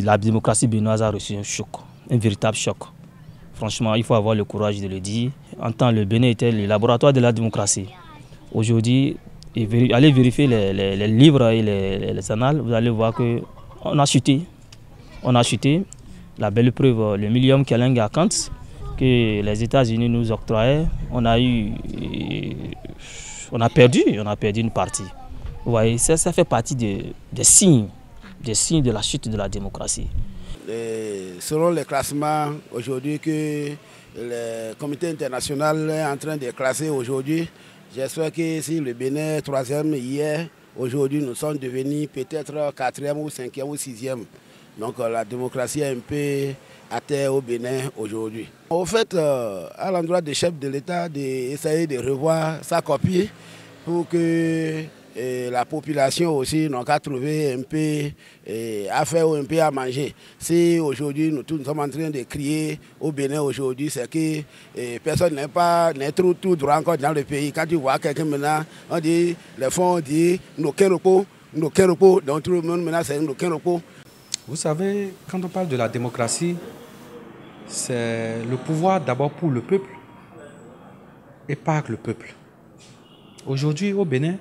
La démocratie béninoise a reçu un choc, un véritable choc. Franchement, il faut avoir le courage de le dire. En temps, le Bénin était le laboratoire de la démocratie. Aujourd'hui, allez vérifier les livres et les annales, vous allez voir qu'on a chuté. On a chuté. La belle preuve, le Millennium Challenge à Kant, que les États-Unis nous octroyaient, on a perdu une partie. Vous voyez, ça fait partie des signes de la chute de la démocratie. Selon les classements aujourd'hui que le comité international est en train de classer aujourd'hui, j'espère que si le Bénin est 3e hier, aujourd'hui nous sommes devenus peut-être 4e ou 5e ou 6e. Donc la démocratie est un peu à terre au Bénin aujourd'hui. Au fait, à l'endroit des chefs de l'État, d'essayer de revoir sa copie pour que la population aussi n'a qu'à trouver un peu à faire ou un peu à manger. Si aujourd'hui nous sommes en train de crier au Bénin aujourd'hui, c'est que personne n'est tout droit encore dans le pays. Quand tu vois quelqu'un maintenant, on dit, les fonds, on dit, nos repos, donc tout le monde maintenant c'est nos repos. Vous savez, quand on parle de la démocratie, c'est le pouvoir d'abord pour le peuple et par le peuple. Aujourd'hui au Bénin,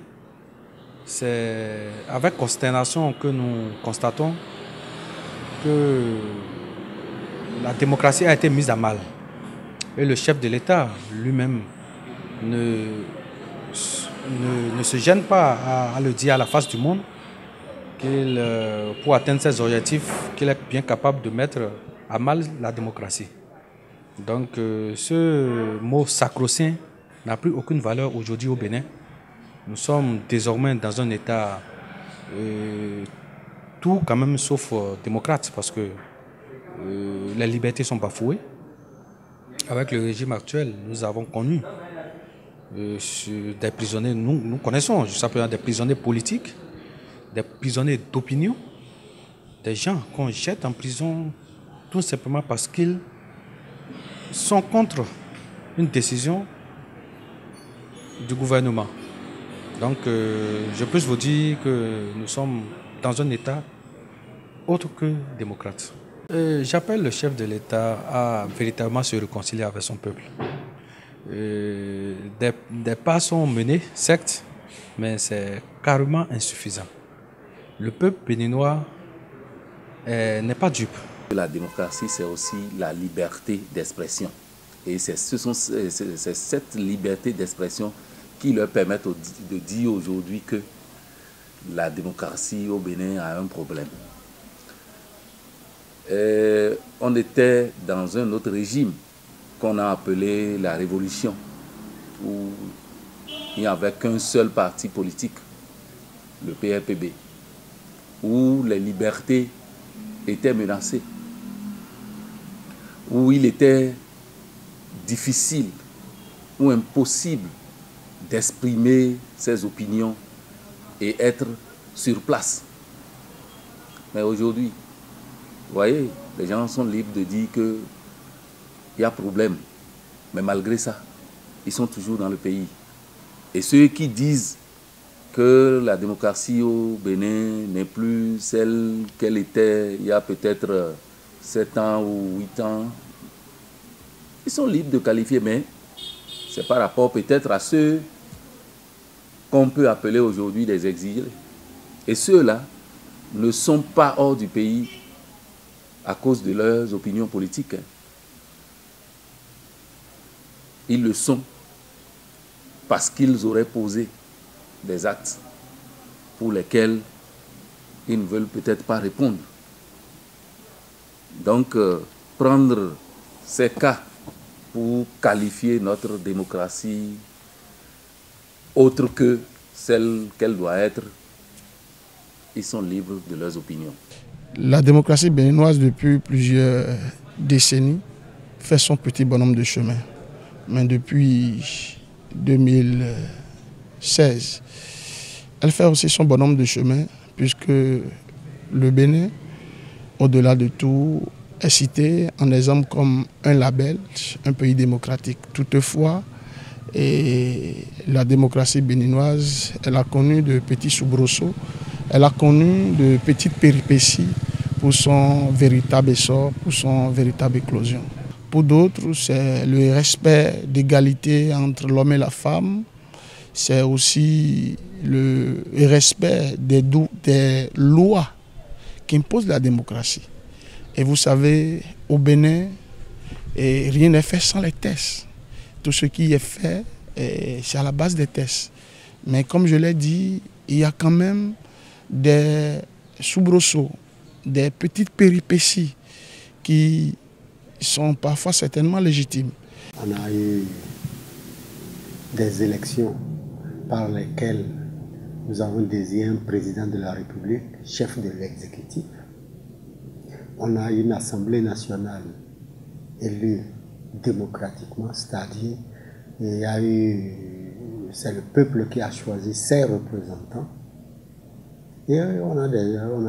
c'est avec consternation que nous constatons que la démocratie a été mise à mal. Et le chef de l'État lui-même ne se gêne pas à le dire à la face du monde, pour atteindre ses objectifs, qu'il est bien capable de mettre à mal la démocratie. Donc ce mot sacro-saint n'a plus aucune valeur aujourd'hui au Bénin. Nous sommes désormais dans un état tout quand même sauf démocrate, parce que les libertés sont bafouées. Avec le régime actuel, nous avons connu des prisonniers, nous connaissons simplement des prisonniers politiques, des prisonniers d'opinion, des gens qu'on jette en prison tout simplement parce qu'ils sont contre une décision du gouvernement. Donc je peux vous dire que nous sommes dans un état autre que démocrate. J'appelle le chef de l'État à véritablement se réconcilier avec son peuple. Des pas sont menés, certes, mais c'est carrément insuffisant. Le peuple béninois n'est pas dupe. La démocratie, c'est aussi la liberté d'expression. Et c'est cette liberté d'expression qui leur permet de dire aujourd'hui que la démocratie au Bénin a un problème. On était dans un autre régime qu'on a appelé la Révolution, où il n'y avait qu'un seul parti politique, le PRPB, où les libertés étaient menacées, où il était difficile ou impossible d'exprimer ses opinions et être sur place. Mais aujourd'hui, vous voyez, les gens sont libres de dire qu'il y a problème, mais malgré ça, ils sont toujours dans le pays. Et ceux qui disent que la démocratie au Bénin n'est plus celle qu'elle était il y a peut-être 7 ans ou 8 ans, ils sont libres de qualifier, mais c'est par rapport peut-être à ceux qu'on peut appeler aujourd'hui des exilés. Et ceux-là ne sont pas hors du pays à cause de leurs opinions politiques. Ils le sont parce qu'ils auraient posé des actes pour lesquels ils ne veulent peut-être pas répondre. Donc, prendre ces cas pour qualifier notre démocratie autre que celle qu'elle doit être, ils sont libres de leurs opinions. La démocratie béninoise, depuis plusieurs décennies, fait son petit bonhomme de chemin. Mais depuis 2016, elle fait aussi son bonhomme de chemin, puisque le Bénin, au-delà de tout, est cité en exemple comme un label, un pays démocratique. Toutefois, la démocratie béninoise, elle a connu de petits soubresauts, elle a connu de petites péripéties pour son véritable essor, pour son véritable éclosion. Pour d'autres, c'est le respect d'égalité entre l'homme et la femme. C'est aussi le respect des lois qui imposent la démocratie. Et vous savez, au Bénin, rien n'est fait sans les tests. Tout ce qui est fait, c'est à la base des tests. Mais comme je l'ai dit, il y a quand même des soubresauts, des petites péripéties qui sont parfois certainement légitimes. On a eu des élections par lesquelles nous avons désigné un président de la République, chef de l'exécutif. On a une Assemblée nationale élue démocratiquement, c'est-à-dire c'est le peuple qui a choisi ses représentants. Et on a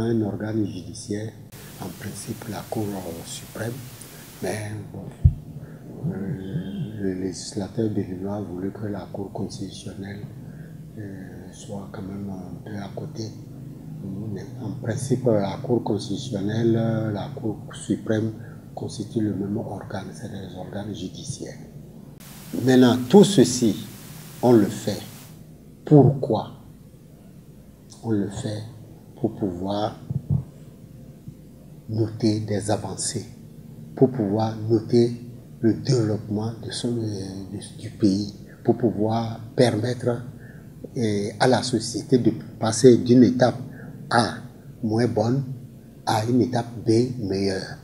un organe judiciaire, en principe la Cour suprême, mais bon, le législateur de l'Union a voulu que la Cour constitutionnelle soit quand même un peu à côté. En principe, la Cour constitutionnelle, la Cour suprême constituent le même organe, c'est des organes judiciaires. Maintenant, tout ceci, on le fait. Pourquoi? On le fait pour pouvoir noter des avancées, pour pouvoir noter le développement du pays, pour pouvoir permettre à la société de passer d'une étape A moins bonne à une étape B meilleure.